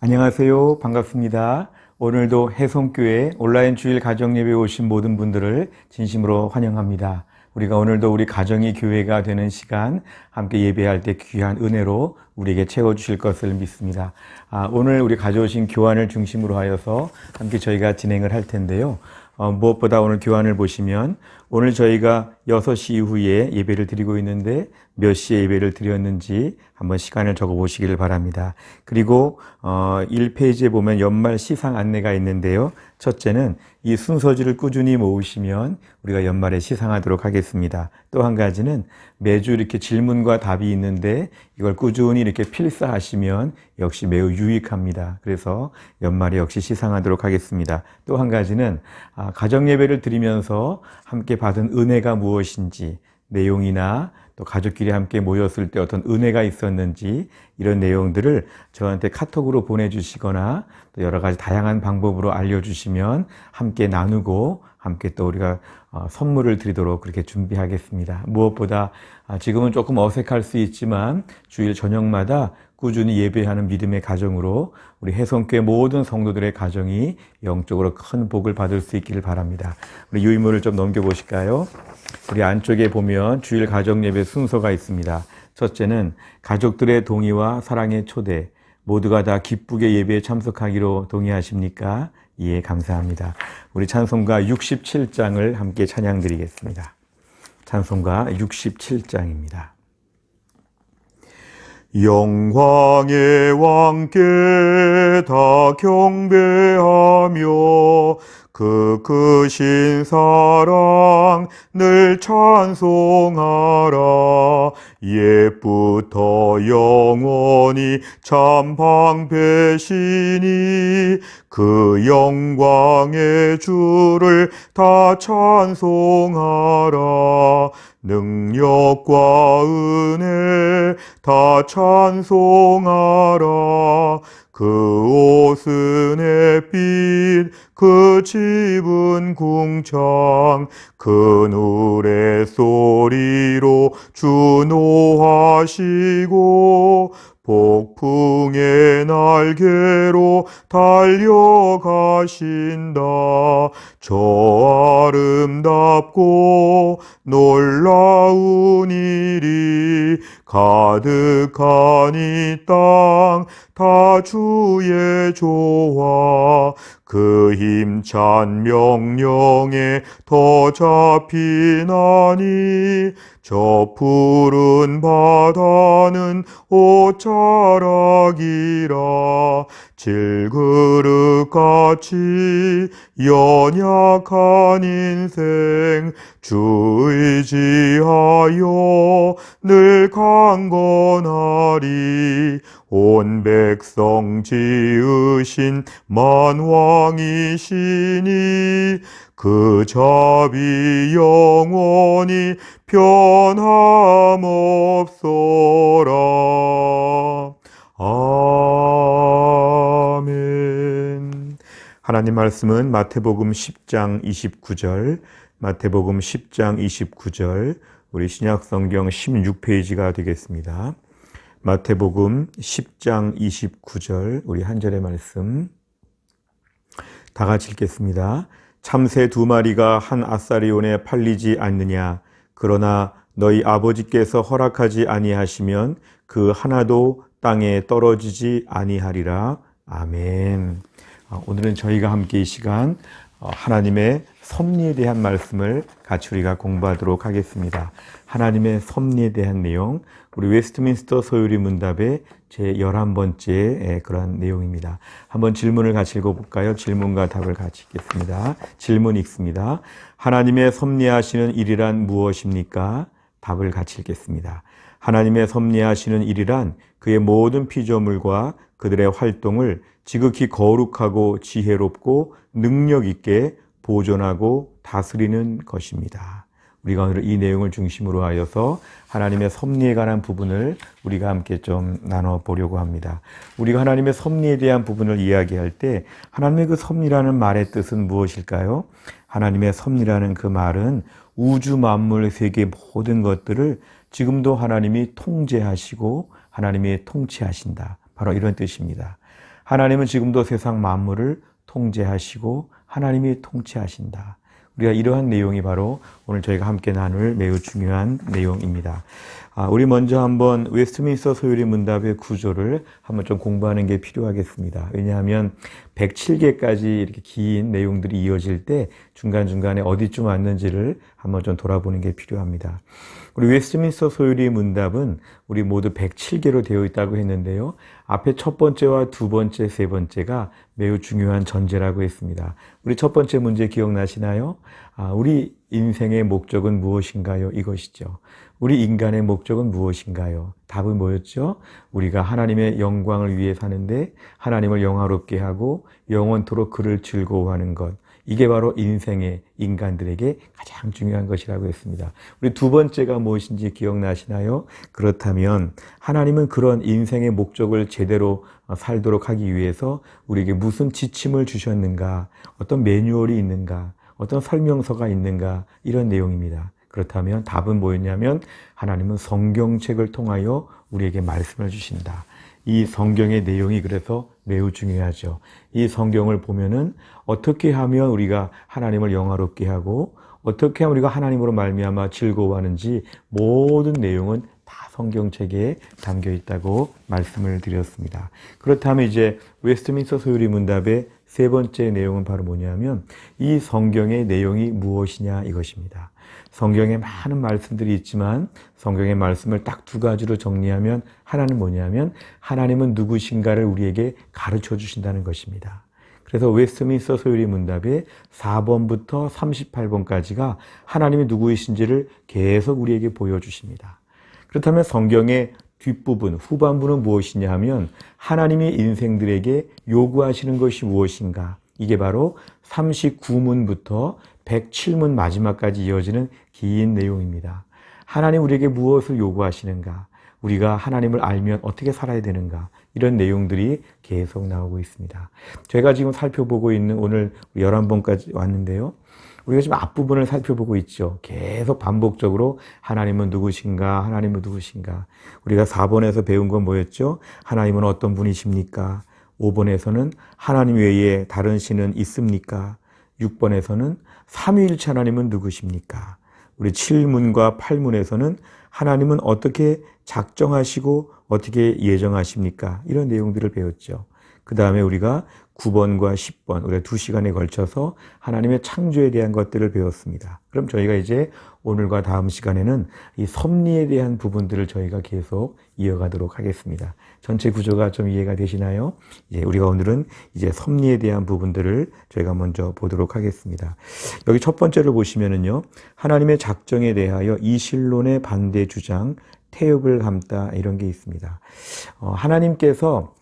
안녕하세요. 반갑습니다. 오늘도 해성교회 온라인 주일 가정예배에 오신 모든 분들을 진심으로 환영합니다. 우리가 오늘도 우리 가정이 교회가 되는 시간 함께 예배할 때 귀한 은혜로 우리에게 채워주실 것을 믿습니다. 오늘 우리 가져오신 교환을 중심으로 하여서 함께 저희가 진행을 할 텐데요. 무엇보다 오늘 교환을 보시면 오늘 저희가 6시 이후에 예배를 드리고 있는데 몇 시에 예배를 드렸는지 한번 시간을 적어 보시기를 바랍니다. 그리고 1페이지에 보면 연말 시상 안내가 있는데요. 첫째는 이 순서지를 꾸준히 모으시면 우리가 연말에 시상하도록 하겠습니다. 또 한 가지는 매주 이렇게 질문과 답이 있는데 이걸 꾸준히 이렇게 필사하시면 역시 매우 유익합니다. 그래서 연말에 역시 시상하도록 하겠습니다. 또 한 가지는 가정예배를 드리면서 함께 받은 은혜가 무엇인지 내용이나 또 가족끼리 함께 모였을 때 어떤 은혜가 있었는지 이런 내용들을 저한테 카톡으로 보내주시거나 또 여러 가지 다양한 방법으로 알려주시면 함께 나누고 함께 또 우리가 선물을 드리도록 그렇게 준비하겠습니다. 무엇보다 지금은 조금 어색할 수 있지만 주일 저녁마다 꾸준히 예배하는 믿음의 가정으로 우리 해성교회 모든 성도들의 가정이 영적으로 큰 복을 받을 수 있기를 바랍니다. 우리 유인물을 좀 넘겨보실까요? 우리 안쪽에 보면 주일 가정 예배 순서가 있습니다. 첫째는 가족들의 동의와 사랑의 초대, 모두가 다 기쁘게 예배에 참석하기로 동의하십니까? 예, 감사합니다. 우리 찬송가 67장을 함께 찬양 드리겠습니다. 찬송가 67장입니다. 영광의 왕께 다 경배하며 그 크신 사랑 늘 찬송하라. 옛부터 영원히 참 방패시니 그 영광의 주를 다 찬송하라. 능력과 은혜 다 찬송하라. 그 옷은 햇빛, 그 집은 궁창, 그 노래 소리로 주노하시고 폭풍의 날개로 달려가신다. 저 아름답고 놀라운 일이 가득한 이 땅 다 주의 조화. 그 힘찬 명령에 더 잡히나니 저 푸른 바다는 옷자락이라. 질그릇같이 연약한 인생 주 의지하여 늘 강건하리. 온 백성 지으신 만왕이시니 그 자비 영원히 변함없소라. 아멘. 하나님 말씀은 마태복음 10장 29절, 마태복음 10장 29절, 우리 신약성경 16페이지가 되겠습니다. 마태복음 10장 29절, 우리 한 절의 말씀 다 같이 읽겠습니다. 참새 2마리가 한 아사리온에 팔리지 않느냐? 그러나 너희 아버지께서 허락하지 아니하시면 그 하나도 땅에 떨어지지 아니하리라. 아멘. 오늘은 저희가 함께 이 시간 하나님의 섭리에 대한 말씀을 같이 우리가 공부하도록 하겠습니다. 하나님의 섭리에 대한 내용, 우리 웨스트민스터 소요리 문답의 제 11번째 그런 내용입니다. 한번 질문을 같이 읽어볼까요? 질문과 답을 같이 읽겠습니다. 질문 읽습니다. 하나님의 섭리하시는 일이란 무엇입니까? 답을 같이 읽겠습니다. 하나님의 섭리하시는 일이란 그의 모든 피조물과 그들의 활동을 지극히 거룩하고 지혜롭고 능력 있게 보존하고 다스리는 것입니다. 우리가 오늘 이 내용을 중심으로 하여서 하나님의 섭리에 관한 부분을 우리가 함께 좀 나눠보려고 합니다. 우리가 하나님의 섭리에 대한 부분을 이야기할 때 하나님의 그 섭리라는 말의 뜻은 무엇일까요? 하나님의 섭리라는 그 말은 우주 만물 세계 모든 것들을 지금도 하나님이 통제하시고 하나님이 통치하신다. 바로 이런 뜻입니다. 하나님은 지금도 세상 만물을 통제하시고 하나님이 통치하신다. 우리가 이러한 내용이 바로 오늘 저희가 함께 나눌 매우 중요한 내용입니다. 우리 먼저 한번 웨스트민스터 소요리 문답의 구조를 한번 좀 공부하는 게 필요하겠습니다. 왜냐하면 107개까지 이렇게 긴 내용들이 이어질 때 중간중간에 어디쯤 왔는지를 한번 좀 돌아보는 게 필요합니다. 우리 웨스트민스터 소요리 문답은 우리 모두 107개로 되어 있다고 했는데요. 앞에 첫 번째와 두 번째, 세 번째가 매우 중요한 전제라고 했습니다. 우리 첫 번째 문제 기억나시나요? 우리 인생의 목적은 무엇인가요? 이것이죠. 우리 인간의 목적은 무엇인가요? 답은 뭐였죠? 우리가 하나님의 영광을 위해 사는데 하나님을 영화롭게 하고 영원토록 그를 즐거워하는 것. 이게 바로 인생의 인간들에게 가장 중요한 것이라고 했습니다. 우리 두 번째가 무엇인지 기억나시나요? 그렇다면 하나님은 그런 인생의 목적을 제대로 살도록 하기 위해서 우리에게 무슨 지침을 주셨는가? 어떤 매뉴얼이 있는가? 어떤 설명서가 있는가? 이런 내용입니다. 그렇다면 답은 뭐였냐면 하나님은 성경책을 통하여 우리에게 말씀을 주신다. 이 성경의 내용이 그래서 매우 중요하죠. 이 성경을 보면은 어떻게 하면 우리가 하나님을 영화롭게 하고 어떻게 하면 우리가 하나님으로 말미암아 즐거워하는지 모든 내용은 다 성경책에 담겨 있다고 말씀을 드렸습니다. 그렇다면 이제 웨스트민스터 소요리 문답의 세 번째 내용은 바로 뭐냐면 이 성경의 내용이 무엇이냐 이것입니다. 성경에 많은 말씀들이 있지만 성경의 말씀을 딱 두 가지로 정리하면 하나는 뭐냐면 하나님은 누구신가를 우리에게 가르쳐 주신다는 것입니다. 그래서 웨스트민스터 소요리 문답의 4번부터 38번까지가 하나님이 누구이신지를 계속 우리에게 보여주십니다. 그렇다면 성경의 뒷부분, 후반부는 무엇이냐 하면 하나님이 인생들에게 요구하시는 것이 무엇인가? 이게 바로 39문부터 107문 마지막까지 이어지는 긴 내용입니다. 하나님 우리에게 무엇을 요구하시는가? 우리가 하나님을 알면 어떻게 살아야 되는가? 이런 내용들이 계속 나오고 있습니다. 제가 지금 살펴보고 있는 오늘 11번까지 왔는데요. 우리가 지금 앞부분을 살펴보고 있죠. 계속 반복적으로 하나님은 누구신가? 하나님은 누구신가? 우리가 4번에서 배운 건 뭐였죠? 하나님은 어떤 분이십니까? 5번에서는 하나님 외에 다른 신은 있습니까? 6번에서는 삼위일체 하나님은 누구십니까? 우리 7문과 8문에서는 하나님은 어떻게 작정하시고 어떻게 예정하십니까? 이런 내용들을 배웠죠. 그 다음에 우리가 9번과 10번, 우리가 2시간에 걸쳐서 하나님의 창조에 대한 것들을 배웠습니다. 그럼 저희가 이제 오늘과 다음 시간에는 이 섭리에 대한 부분들을 저희가 계속 이어가도록 하겠습니다. 전체 구조가 좀 이해가 되시나요? 우리가 오늘은 이제 섭리에 대한 부분들을 저희가 먼저 보도록 하겠습니다. 여기 첫 번째를 보시면은요, 하나님의 작정에 대하여 이실론의 반대 주장, 태엽을 감다 이런 게 있습니다. 하나님께서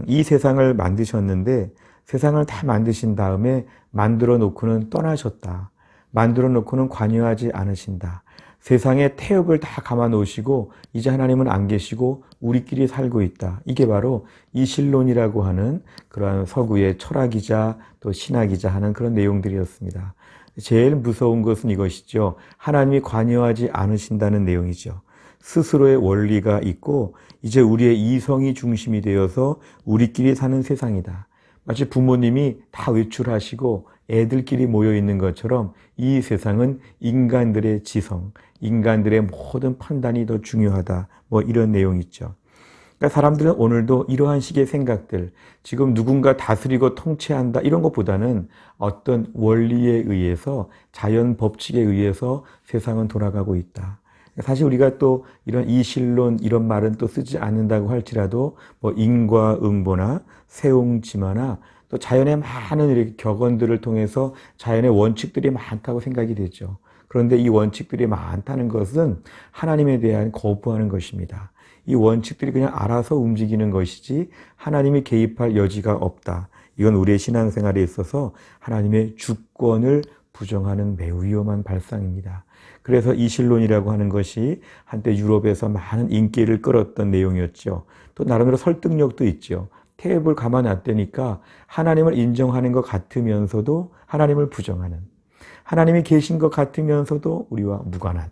이 세상을 만드셨는데 세상을 다 만드신 다음에 만들어 놓고는 떠나셨다. 만들어 놓고는 관여하지 않으신다. 세상에 태엽을 다 감아 놓으시고 이제 하나님은 안 계시고 우리끼리 살고 있다. 이게 바로 이실론이라고 하는 그러한 서구의 철학이자 또 신학이자 하는 그런 내용들이었습니다. 제일 무서운 것은 이것이죠. 하나님이 관여하지 않으신다는 내용이죠. 스스로의 원리가 있고 이제 우리의 이성이 중심이 되어서 우리끼리 사는 세상이다. 마치 부모님이 다 외출하시고 애들끼리 모여 있는 것처럼 이 세상은 인간들의 지성, 인간들의 모든 판단이 더 중요하다. 뭐 이런 내용이 있죠. 그러니까 사람들은 오늘도 이러한 식의 생각들, 지금 누군가 다스리고 통치한다 이런 것보다는 어떤 원리에 의해서 자연 법칙에 의해서 세상은 돌아가고 있다. 사실 우리가 또 이런 이실론 이런 말은 또 쓰지 않는다고 할지라도 뭐 인과응보나 세옹지마나 또 자연의 많은 이렇게 격언들을 통해서 자연의 원칙들이 많다고 생각이 되죠. 그런데 이 원칙들이 많다는 것은 하나님에 대한 거부하는 것입니다. 이 원칙들이 그냥 알아서 움직이는 것이지 하나님이 개입할 여지가 없다. 이건 우리의 신앙생활에 있어서 하나님의 주권을 부정하는 매우 위험한 발상입니다. 그래서 이실론이라고 하는 것이 한때 유럽에서 많은 인기를 끌었던 내용이었죠. 또 나름대로 설득력도 있죠. 태엽을 감아놨다니까 하나님을 인정하는 것 같으면서도 하나님을 부정하는, 하나님이 계신 것 같으면서도 우리와 무관한,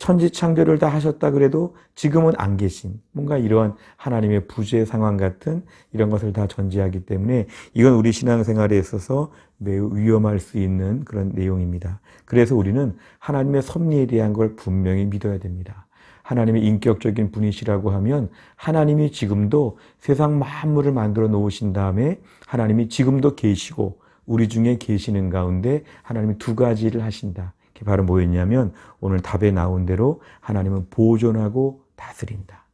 천지창조를 다 하셨다 그래도 지금은 안 계신 뭔가 이러한 하나님의 부재 상황 같은 이런 것을 다 전제하기 때문에 이건 우리 신앙생활에 있어서 매우 위험할 수 있는 그런 내용입니다. 그래서 우리는 하나님의 섭리에 대한 걸 분명히 믿어야 됩니다. 하나님의 인격적인 분이시라고 하면 하나님이 지금도 세상 만물을 만들어 놓으신 다음에 하나님이 지금도 계시고 우리 중에 계시는 가운데 하나님이 두 가지를 하신다. 그게 바로 뭐였냐면 오늘 답에 나온 대로 하나님은 보존하고 다스린다.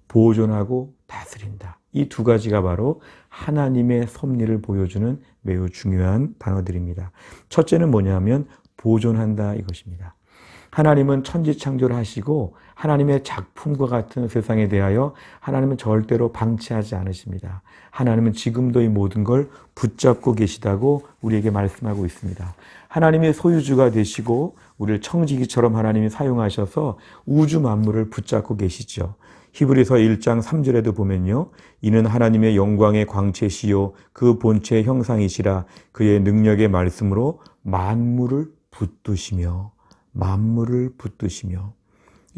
보존하고 다스린다. 이 두 가지가 바로 하나님의 섭리를 보여주는 매우 중요한 단어들입니다. 첫째는 뭐냐면 보존한다 이것입니다. 하나님은 천지창조를 하시고 하나님의 작품과 같은 세상에 대하여 하나님은 절대로 방치하지 않으십니다. 하나님은 지금도 이 모든 걸 붙잡고 계시다고 우리에게 말씀하고 있습니다. 하나님의 소유주가 되시고 우리를 청지기처럼 하나님이 사용하셔서 우주 만물을 붙잡고 계시죠. 히브리서 1장 3절에도 보면요. 이는 하나님의 영광의 광채시요 그 본체의 형상이시라 그의 능력의 말씀으로 만물을 붙드시며 만물을 붙드시며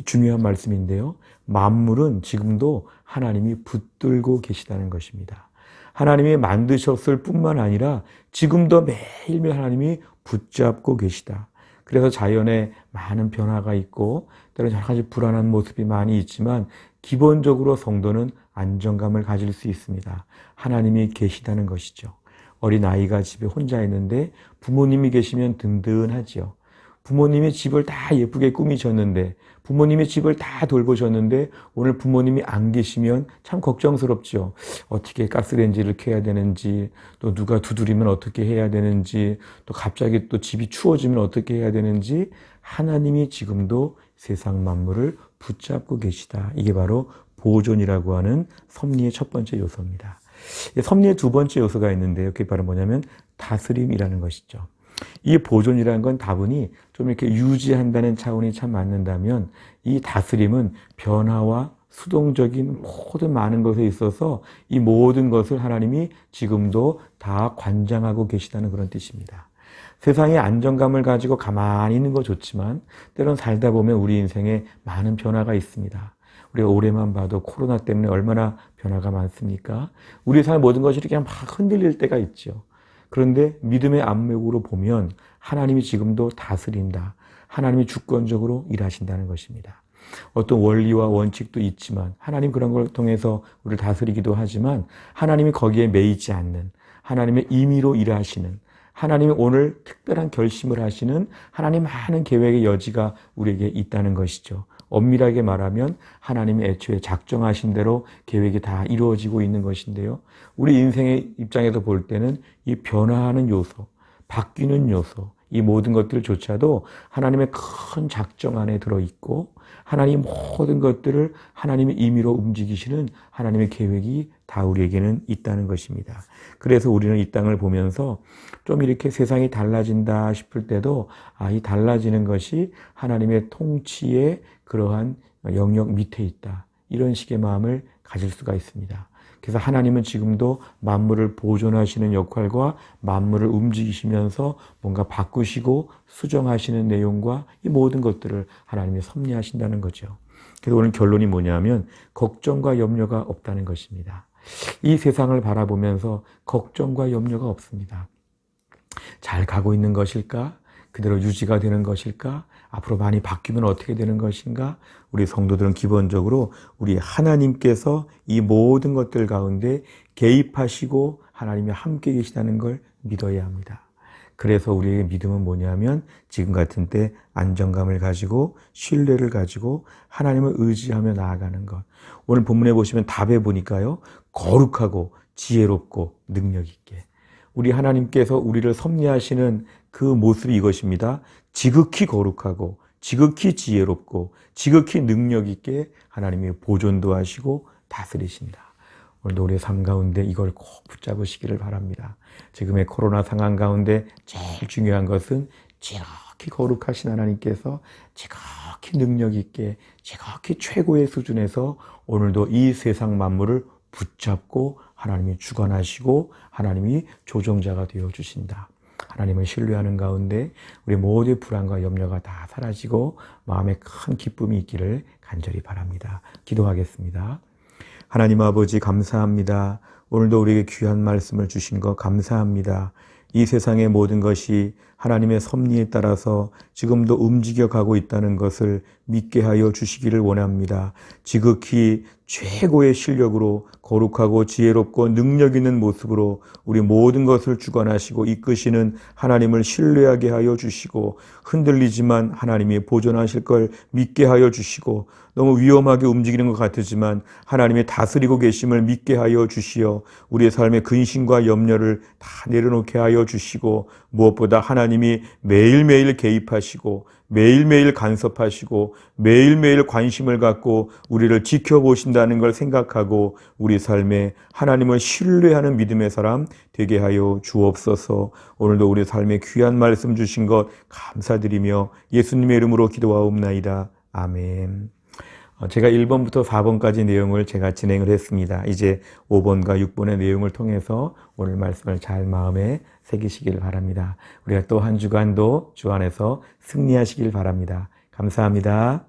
중요한 말씀인데요. 만물은 지금도 하나님이 붙들고 계시다는 것입니다. 하나님이 만드셨을 뿐만 아니라 지금도 매일매일 하나님이 붙잡고 계시다. 그래서 자연에 많은 변화가 있고 때로는 여러 가지 불안한 모습이 많이 있지만 기본적으로 성도는 안정감을 가질 수 있습니다. 하나님이 계시다는 것이죠. 어린아이가 집에 혼자 있는데 부모님이 계시면 든든하지요. 부모님이 집을 다 예쁘게 꾸미셨는데 부모님이 집을 다 돌보셨는데 오늘 부모님이 안 계시면 참 걱정스럽죠. 어떻게 가스레인지를 켜야 되는지 또 누가 두드리면 어떻게 해야 되는지 또 갑자기 또 집이 추워지면 어떻게 해야 되는지 하나님이 지금도 세상 만물을 붙잡고 계시다. 이게 바로 보존이라고 하는 섭리의 첫 번째 요소입니다. 섭리의 두 번째 요소가 있는데요. 그게 바로 뭐냐면 다스림이라는 것이죠. 이 보존이라는 건 다분히 좀 이렇게 유지한다는 차원이 참 맞는다면 이 다스림은 변화와 수동적인 모든 많은 것에 있어서 이 모든 것을 하나님이 지금도 다 관장하고 계시다는 그런 뜻입니다. 세상에 안정감을 가지고 가만히 있는 거 좋지만 때론 살다 보면 우리 인생에 많은 변화가 있습니다. 우리가 올해만 봐도 코로나 때문에 얼마나 변화가 많습니까? 우리 삶의 모든 것이 이렇게 막 흔들릴 때가 있죠. 그런데 믿음의 안목으로 보면 하나님이 지금도 다스린다. 하나님이 주권적으로 일하신다는 것입니다. 어떤 원리와 원칙도 있지만 하나님 그런 걸 통해서 우리를 다스리기도 하지만 하나님이 거기에 매이지 않는 하나님의 임의로 일하시는 하나님이 오늘 특별한 결심을 하시는 하나님 많은 계획의 여지가 우리에게 있다는 것이죠. 엄밀하게 말하면 하나님이 애초에 작정하신 대로 계획이 다 이루어지고 있는 것인데요. 우리 인생의 입장에서 볼 때는 이 변화하는 요소, 바뀌는 요소, 이 모든 것들조차도 하나님의 큰 작정 안에 들어있고 하나님 모든 것들을 하나님의 임의로 움직이시는 하나님의 계획이 다 우리에게는 있다는 것입니다. 그래서 우리는 이 땅을 보면서 좀 이렇게 세상이 달라진다 싶을 때도 이 달라지는 것이 하나님의 통치의 그러한 영역 밑에 있다. 이런 식의 마음을 가질 수가 있습니다. 그래서 하나님은 지금도 만물을 보존하시는 역할과 만물을 움직이시면서 뭔가 바꾸시고 수정하시는 내용과 이 모든 것들을 하나님이 섭리하신다는 거죠. 그래서 오늘 결론이 뭐냐면 걱정과 염려가 없다는 것입니다. 이 세상을 바라보면서 걱정과 염려가 없습니다. 잘 가고 있는 것일까? 그대로 유지가 되는 것일까? 앞으로 많이 바뀌면 어떻게 되는 것인가? 우리 성도들은 기본적으로 우리 하나님께서 이 모든 것들 가운데 개입하시고 하나님이 함께 계시다는 걸 믿어야 합니다. 그래서 우리의 믿음은 뭐냐면 지금 같은 때 안정감을 가지고 신뢰를 가지고 하나님을 의지하며 나아가는 것. 오늘 본문에 보시면 답에 보니까요. 거룩하고 지혜롭고 능력 있게. 우리 하나님께서 우리를 섭리하시는 그 모습이 이것입니다. 지극히 거룩하고 지극히 지혜롭고 지극히 능력 있게 하나님이 보존도 하시고 다스리신다. 오늘도 우리의 삶 가운데 이걸 꼭 붙잡으시기를 바랍니다. 지금의 코로나 상황 가운데 제일 중요한 것은 지극히 거룩하신 하나님께서 지극히 능력 있게 지극히 최고의 수준에서 오늘도 이 세상 만물을 붙잡고 하나님이 주관하시고 하나님이 조정자가 되어주신다. 하나님을 신뢰하는 가운데 우리 모두의 불안과 염려가 다 사라지고 마음에 큰 기쁨이 있기를 간절히 바랍니다. 기도하겠습니다. 하나님 아버지 감사합니다. 오늘도 우리에게 귀한 말씀을 주신 것 감사합니다. 이 세상의 모든 것이 하나님의 섭리에 따라서 지금도 움직여가고 있다는 것을 믿게 하여 주시기를 원합니다. 지극히 최고의 실력으로 거룩하고 지혜롭고 능력 있는 모습으로 우리 모든 것을 주관하시고 이끄시는 하나님을 신뢰하게 하여 주시고 흔들리지만 하나님이 보존하실 걸 믿게 하여 주시고 너무 위험하게 움직이는 것 같으지만 하나님이 다스리고 계심을 믿게 하여 주시어 우리의 삶의 근심과 염려를 다 내려놓게 하여 주시고 무엇보다 하나님이 매일매일 개입하시고 매일매일 간섭하시고 매일매일 관심을 갖고 우리를 지켜보신다는 걸 생각하고 우리 삶에 하나님을 신뢰하는 믿음의 사람 되게 하여 주옵소서. 오늘도 우리 삶에 귀한 말씀 주신 것 감사드리며 예수님의 이름으로 기도하옵나이다. 아멘. 제가 1번부터 4번까지 내용을 제가 진행을 했습니다. 이제 5번과 6번의 내용을 통해서 오늘 말씀을 잘 마음에 새기시길 바랍니다. 우리가 또 한 주간도 주 안에서 승리하시길 바랍니다. 감사합니다.